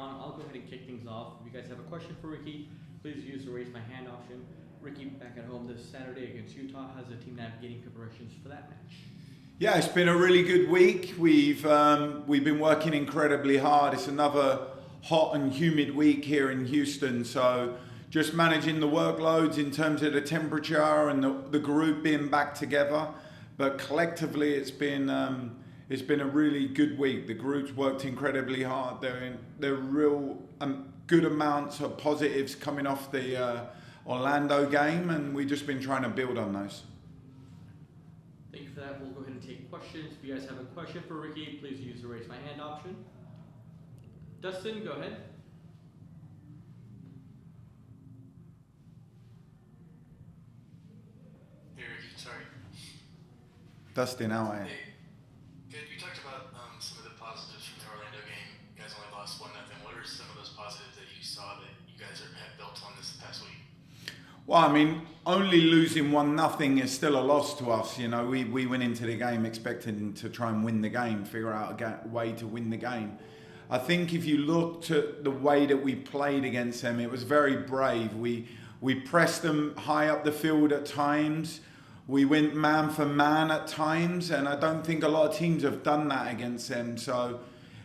on. I'll go ahead and kick things off. If you guys have a question for Ricky, please use the raise my hand option. Ricky, back at home this Saturday against Utah. How's the team navigating preparations for that match? Yeah, it's been a really good week. We've been working incredibly hard. It's another hot and humid week here in Houston, so just managing the workloads in terms of the temperature and the group being back together. But collectively, it's been a really good week. The group's worked incredibly hard. There are real good amounts of positives coming off the Orlando game, and we've just been trying to build on those. Thank you for that. We'll go ahead and take questions. If you guys have a question for Ricky, please use the raise my hand option. Dustin, go ahead. Hey Ricky, sorry. Dustin, how are you? Hey, good. You talked about some of the positives from the Orlando game. You guys only lost 1-0. What are some of those positives that you saw that you guys have built on this past week? Well, I mean, only losing 1-0 is still a loss to us. You know, we went into the game expecting to try and win the game, figure out a way to win the game. I think if you looked at the way that we played against them, it was very brave. We pressed them high up the field at times. We went man for man at times, and I don't think a lot of teams have done that against them. So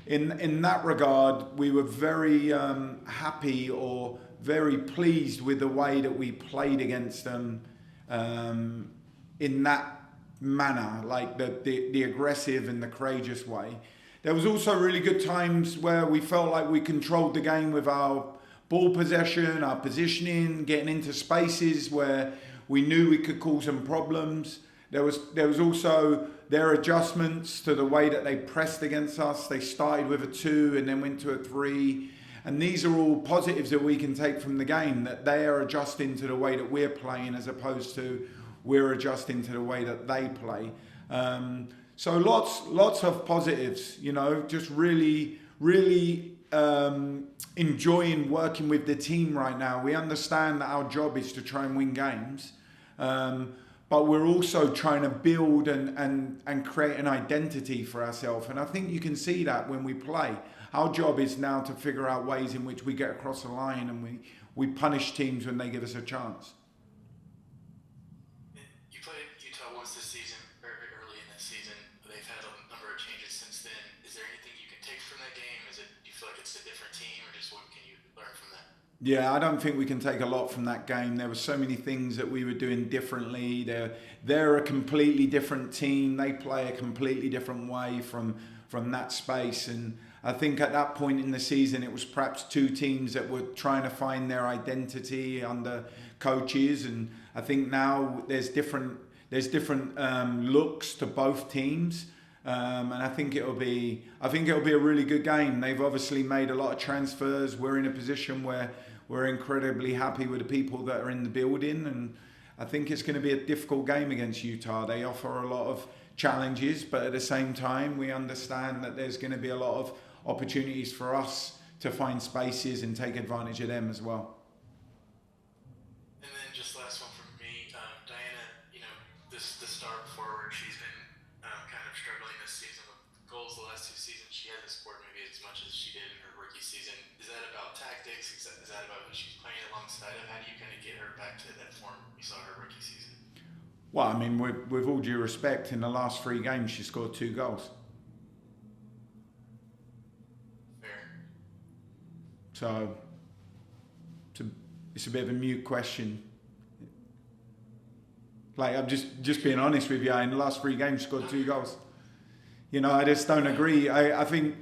in that regard, we were very happy or very pleased with the way that we played against them in that manner, like the aggressive and the courageous way. There was also really good times where we felt like we controlled the game with our ball possession, our positioning, getting into spaces where we knew we could cause some problems. There was also their adjustments to the way that they pressed against us. They started with a 2 and then went to a 3. And these are all positives that we can take from the game, that they are adjusting to the way that we're playing as opposed to we're adjusting to the way that they play. So lots of positives, you know, just really enjoying working with the team right now. We understand that our job is to try and win games, but we're also trying to build and create an identity for ourselves. And I think you can see that when we play. Our job is now to figure out ways in which we get across the line and we punish teams when they give us a chance. You played Utah once this season, very early in this season. They've had a number of changes since then. Is there anything you can take from that game? Do you feel like it's a different team, or just what can you learn from that? Yeah, I don't think we can take a lot from that game. There were so many things that we were doing differently. They're a completely different team. They play a completely different way from that space. And I think at that point in the season, it was perhaps two teams that were trying to find their identity under coaches. And I think now there's different looks to both teams. And I think it'll be a really good game. They've obviously made a lot of transfers. We're in a position where we're incredibly happy with the people that are in the building, and I think it's going to be a difficult game against Utah. They offer a lot of challenges, but at the same time, we understand that there's going to be a lot of opportunities for us to find spaces and take advantage of them as well. And then just last one from me, Diana. You know, the star forward, she's been kind of struggling this season with goals. The last 2 seasons, she hasn't scored maybe as much as she did in her rookie season. Is that about tactics? Is that about who she's playing alongside of? How do you kind of get her back to that form we saw her rookie season? Well, I mean, with all due respect, in the last 3 games, she scored 2 goals. Fair. So it's a bit of a mute question. Like, I'm just being honest with you. In the last 3 games, she scored 2 goals. You know, I just don't agree. I think,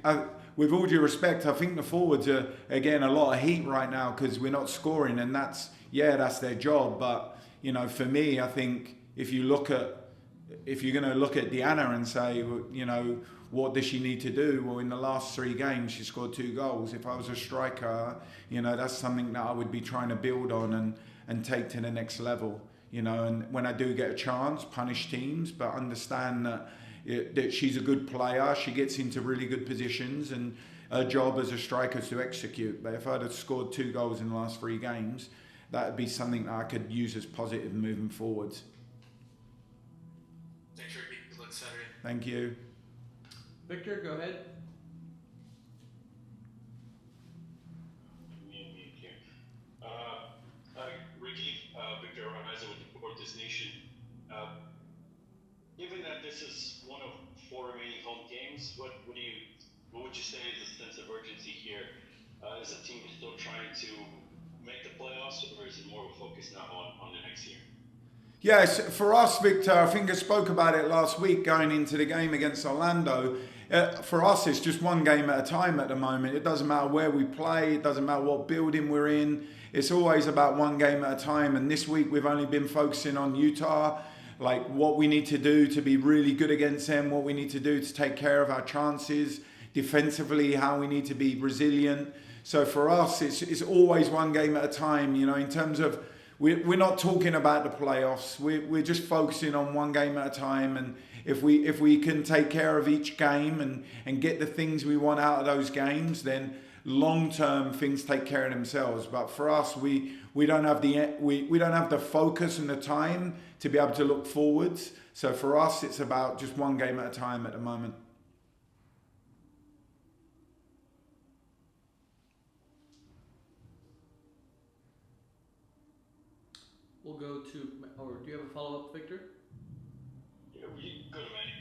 with all due respect, I think the forwards are, again, a lot of heat right now because we're not scoring, and that's their job. But, you know, for me, I think if you're going to look at Deanna and say, you know, what does she need to do? Well, in the last 3 games, she scored 2 goals. If I was a striker, you know, that's something that I would be trying to build on and take to the next level. You know, and when I do get a chance, punish teams, but understand that she's a good player. She gets into really good positions, and her job as a striker is to execute. But if I'd have scored 2 goals in the last 3 games, that would be something that I could use as positive moving forwards. Thanks, Ricky. Good luck Saturday. Thank you. Victor, go ahead. what would you say is the sense of urgency here? Is the team still trying to make the playoffs, or is it more of a focus now on the next year? Yes, for us, Victor, I think I spoke about it last week going into the game against Orlando. For us, it's just one game at a time at the moment. It doesn't matter where we play. It doesn't matter what building we're in. It's always about one game at a time. And this week, we've only been focusing on Utah, like what we need to do to be really good against them, what we need to do to take care of our chances, defensively, how we need to be resilient. So for us, it's always one game at a time, you know, in terms of we're not talking about the playoffs. We're just focusing on one game at a time. And if we can take care of each game and get the things we want out of those games, then long term things take care of themselves. But for us, we don't have the focus and the time to be able to look forwards. So for us, it's about just one game at a time at the moment. We'll go to, or do you have a follow-up, Victor? Yeah, we go to Manny.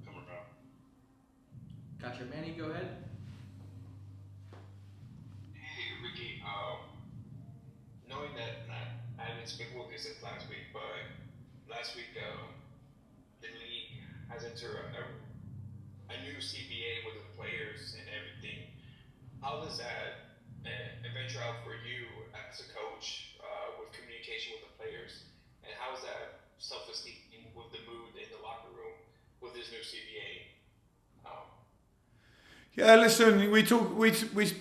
Come around. Gotcha. Manny, go ahead. Hey, Ricky. Knowing that I haven't spoken with you since last week, but last week the league has entered a new CBA with the players and everything. How does that venture out for you as a coach with communication with the players, and how is that self-esteem with the mood in the locker room with this new CBA? Yeah, listen,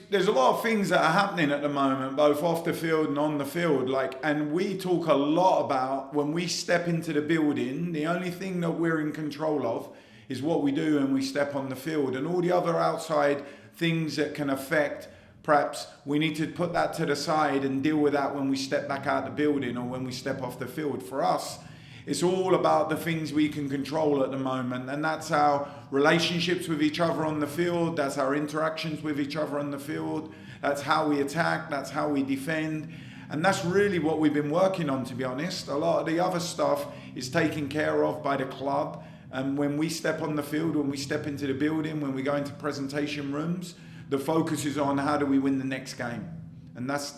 there's a lot of things that are happening at the moment, both off the field and on the field. And we talk a lot about when we step into the building, the only thing that we're in control of is what we do when we step on the field. And all the other outside things that can affect, perhaps we need to put that to the side and deal with that when we step back out the building or when we step off the field. For us, it's all about the things we can control at the moment, and that's our relationships with each other on the field, that's our interactions with each other on the field, that's how we attack, that's how we defend, and that's really what we've been working on, to be honest. A lot of the other stuff is taken care of by the club, and when we step on the field, when we step into the building, when we go into presentation rooms, the focus is on how do we win the next game, and that's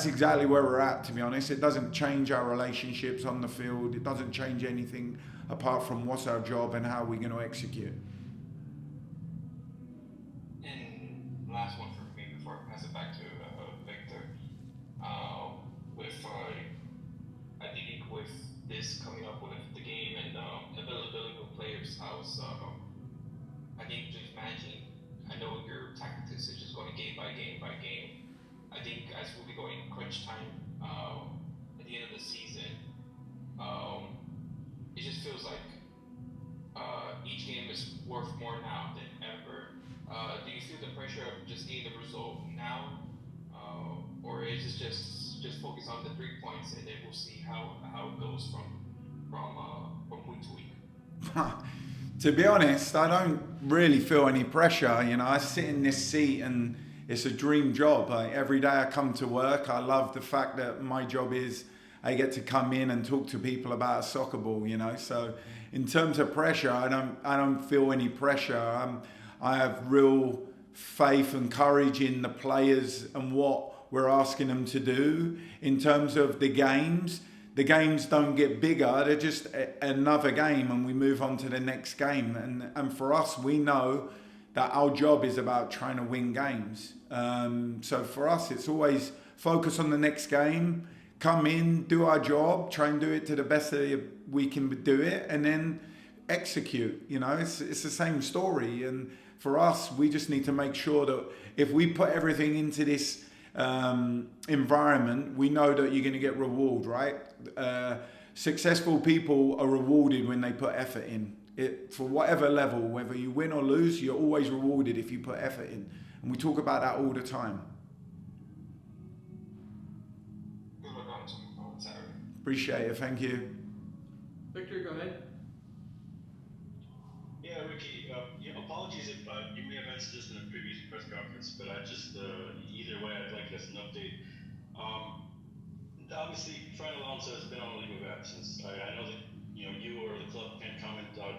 exactly where we're at, to be honest. It doesn't change our relationships on the field. It doesn't change anything apart from what's our job and how we're going to execute. And last one for me before I pass it back to Victor. I think with this coming up with the game and availability of players, I think just managing. I know your tactics is just going game by game by game. I think as we'll be going crunch time at the end of the season, it just feels like each game is worth more now than ever. Do you feel the pressure of just getting the result now, or is it just focus on the 3 points and then we'll see how it goes from week to week? To be honest, I don't really feel any pressure. You know, I sit in this seat and it's a dream job. Every day I come to work, I love the fact that my job is I get to come in and talk to people about a soccer ball, you know. So in terms of pressure, I don't feel any pressure. I have real faith and courage in the players and what we're asking them to do. In terms of the games don't get bigger, they're just another game and we move on to the next game. And for us, we know that our job is about trying to win games. So for us, it's always focus on the next game, come in, do our job, try and do it to the best that we can do it, and then execute. You know, it's the same story. And for us, we just need to make sure that if we put everything into this environment, we know that you're going to get reward, right? Successful people are rewarded when they put effort in. For whatever level, whether you win or lose, you're always rewarded if you put effort in. And we talk about that all the time. Good luck on Saturday. Appreciate it, thank you. Victor, go ahead. Yeah, Ricky, apologies if you may have answered this in a previous press conference, but I just, either way, I'd like to get an update. Obviously, Fran Alonso has been on a leave of absence. I know that you or the club can't comment on,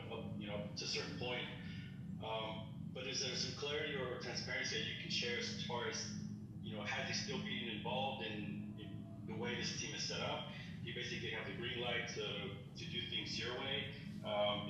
up to a certain point. is there some clarity or transparency that you can share as far as, has he still been involved in the way this team is set up? You basically have the green light to do things your way.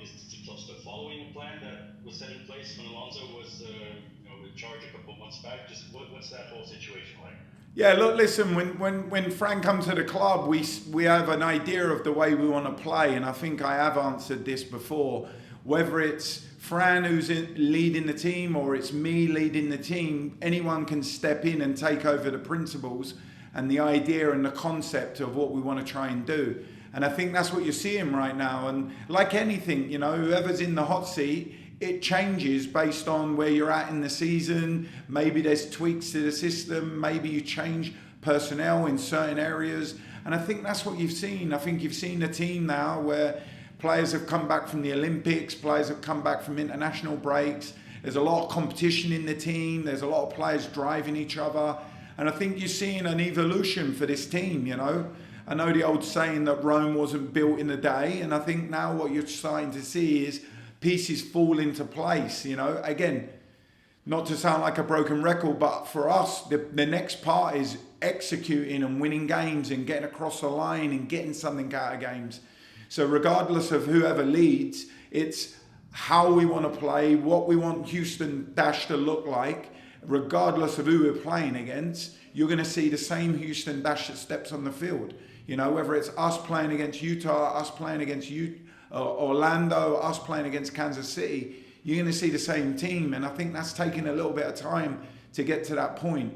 Is the club still following the plan that was set in place when Alonso was in charge a couple of months back? Just what's that whole situation like? Yeah, look, listen, when Fran comes to the club, we have an idea of the way we want to play, and I think I have answered this before. Whether it's Fran who's leading the team or it's me leading the team, anyone can step in and take over the principles and the idea and the concept of what we want to try and do. And I think that's what you're seeing right now. And like anything, whoever's in the hot seat, it changes based on where you're at in the season. Maybe there's tweaks to the system. Maybe you change personnel in certain areas. And I think that's what you've seen. I think you've seen a team now where players have come back from the Olympics, players have come back from international breaks. There's a lot of competition in the team. There's a lot of players driving each other. And I think you're seeing an evolution for this team, I know the old saying that Rome wasn't built in a day. And I think now what you're starting to see is pieces fall into place, Again, not to sound like a broken record, but for us, the next part is executing and winning games and getting across the line and getting something out of games. So regardless of whoever leads, it's how we want to play, what we want Houston Dash to look like. Regardless of who we're playing against, you're going to see the same Houston Dash that steps on the field. Whether it's us playing against Utah, us playing against Orlando, us playing against Kansas City, you're going to see the same team. And I think that's taking a little bit of time to get to that point.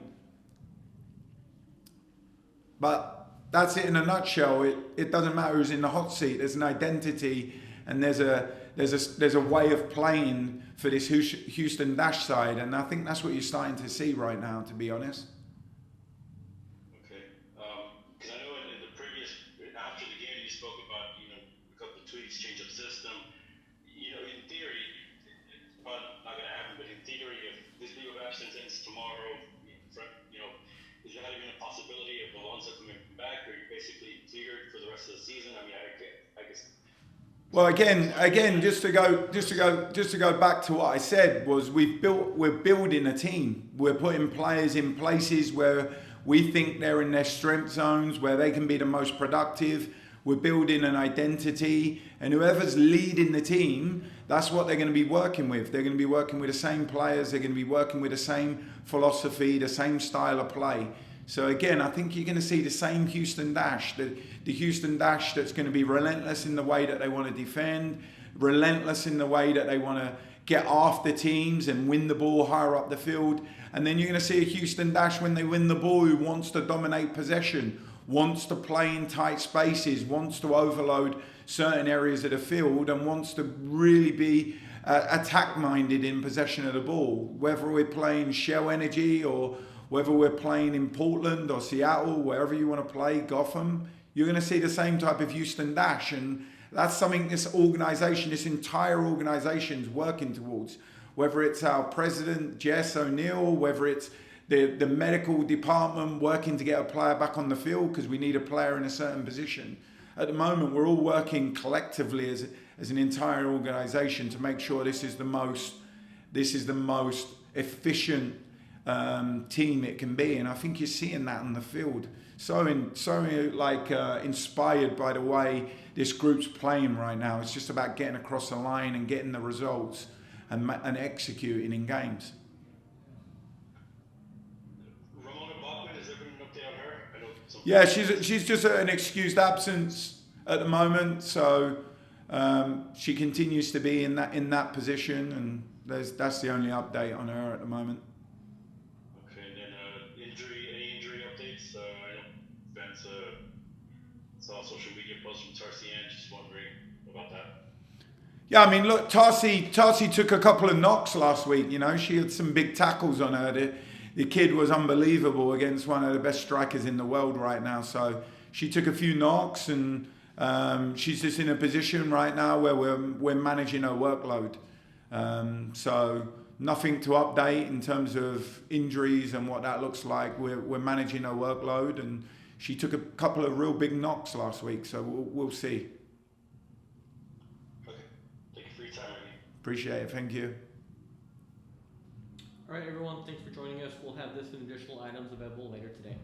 But that's it in a nutshell. It doesn't matter who's in the hot seat. There's an identity and there's a way of playing for this Houston Dash side. And I think that's what you're starting to see right now, to be honest. Okay. Because I know in the previous, after the game, you spoke about, a couple of tweaks, change of system. In theory, it's probably not going to happen, but in theory, if this leave of absence ends tomorrow, is there not even a possibility of Alonso coming back, or you're basically cleared for the rest of the season? I mean, I guess. Well, again, just to go back to what I said was we're building a team. We're putting players in places where we think they're in their strength zones, where they can be the most productive. We're building an identity, and whoever's leading the team, that's what they're going to be working with. They're going to be working with the same players. They're going to be working with the same philosophy, the same style of play. So again, I think you're going to see the same Houston Dash, the Houston Dash that's going to be relentless in the way that they want to defend, relentless in the way that they want to get after teams and win the ball higher up the field. And then you're going to see a Houston Dash when they win the ball who wants to dominate possession, wants to play in tight spaces, wants to overload certain areas of the field and wants to really be attack-minded in possession of the ball. Whether we're playing Shell Energy or whether we're playing in Portland or Seattle, wherever you want to play, Gotham, you're going to see the same type of Houston Dash. And that's something this entire organization is working towards. Whether it's our president, Jess O'Neill, whether it's the medical department working to get a player back on the field because we need a player in a certain position. At the moment, we're all working collectively as an entire organization to make sure this is the most efficient team it can be, and I think you're seeing that on the field. Inspired by the way this group's playing right now. It's just about getting across the line and getting the results and executing in games. Ramona Bachman, has there been an update on her? I know Yeah, she's just an excused absence at the moment, so she continues to be in that position, and that's the only update on her at the moment. Any injury updates? I know Ben saw a social media post from Tarsian, just wondering about that. Yeah, I mean, look, Tarsi took a couple of knocks last week. She had some big tackles on her. The kid was unbelievable against one of the best strikers in the world right now. So she took a few knocks, and she's just in a position right now where we're managing her workload. So nothing to update in terms of injuries and what that looks like. We're managing her workload, and she took a couple of real big knocks last week. So we'll see. Okay, thank you for your time, Randy. Appreciate it. Thank you. All right, everyone, thanks for joining us. We'll have this and additional items available later today.